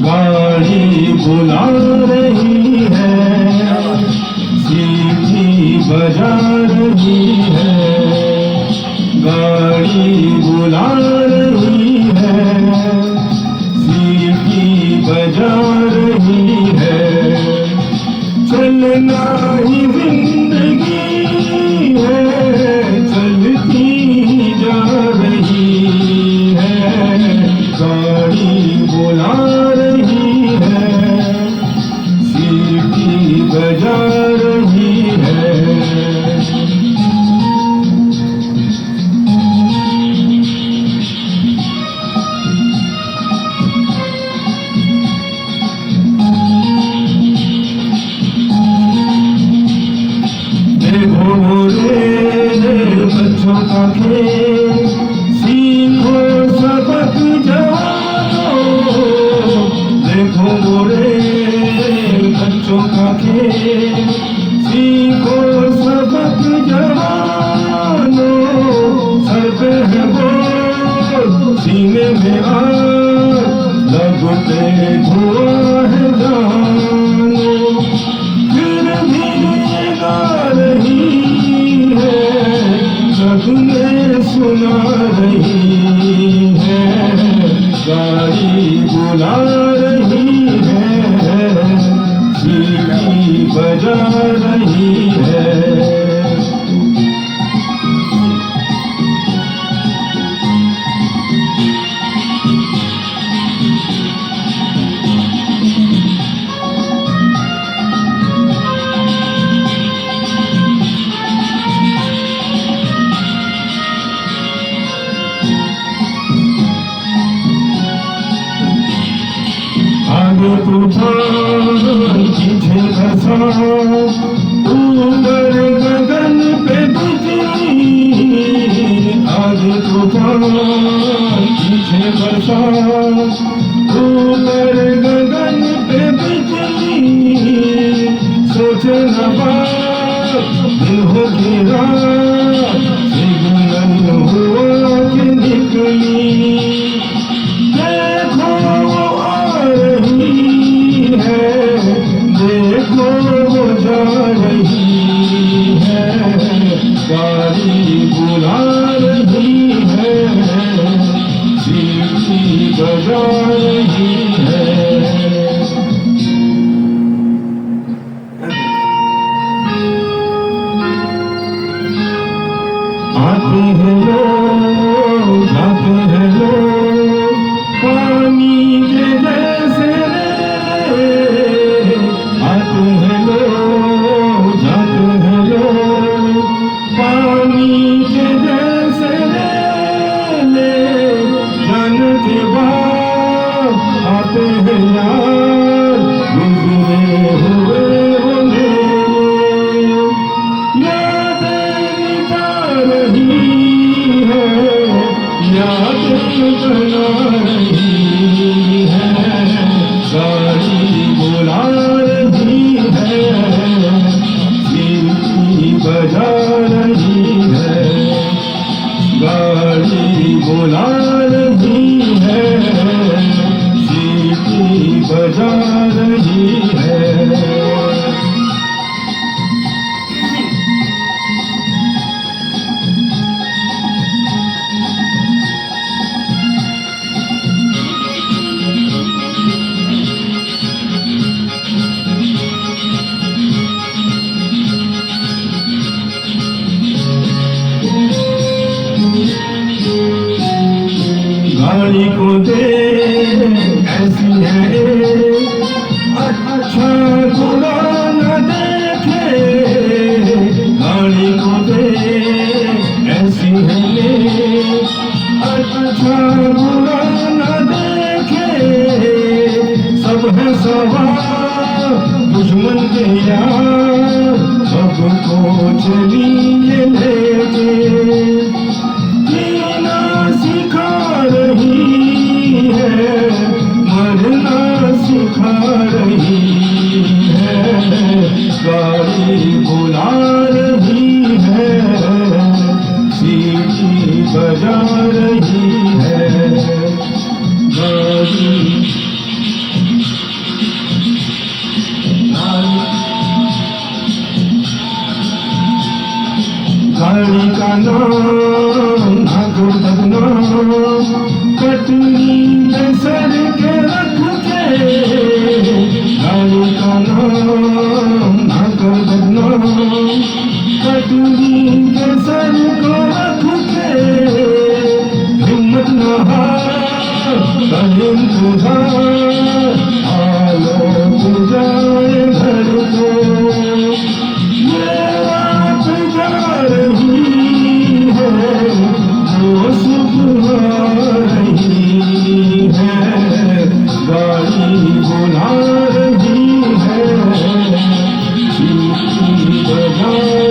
गाड़ी बुला रही है, सीटी बजा रही है, गाड़ी बुला रही है, सीटी बजा रही है, चलना ही जिंदगी है, चलती जा रही है, गाड़ी बुला रही है, सीटी बजा रही है। देखो रे बच्चों का खेल, सीखो सबक जवानों, देखो रे बच्चों का खेल, सीखो सबक जवानों, सर पे है बोझ, सीने में आग, लब पे धुआं है जानो, फिर भी गा रही है, सबने सुना रही है, गाड़ी बुला रही है, सीटी बजा रही है। आगे तूफान पीछे बरसात, ऊपर गगन पे बिजली, आगे तूफान पीछे बरसात, ऊपर गगन पे बिजली, सोचे न बात दिन हो की रात, सिग्नल हुआ कि निकली, देखो देखो वो जा रही है, गाड़ी बुला रही है, सीटी बजा रही है। आते हैं लोग, जाते हैं लोग, पानी के जैसे आते हैं लोग, जाते हैं लोग, पानी के जैसे ले जाने के बाद आते हैं यार, गुजरे हुए होंगे, यादें मिटा रही है, यादें बना रही है, गाड़ी बुला रही है, सीटी बजा रही है, गाड़ी बुला रही है, सीटी बजा रही है। गाड़ी को दे ऐसी है, अच्छा बुरा न देखे, गाड़ी को दे ऐसी है, अच्छा बुरा न देखे, सब है सवार दुश्मन के यार, सबको चलिए लेके। जीना सिखा रही है, मरना सिखा रही है, गाड़ी बुला रही है, सीटी बजा रही है, गाड़ी गाड़ी का नाम नागो बदनाम, कटनी में सर के रख के, गाड़ी का नाम नागो बदनाम, कटनी के सर को रख के, हिम्मत न हार कहीं तुझार, आलो जाए घर को। ये रात जा रही है, वो सुबह रही है, गाड़ी बुला रही है, सीटी बजा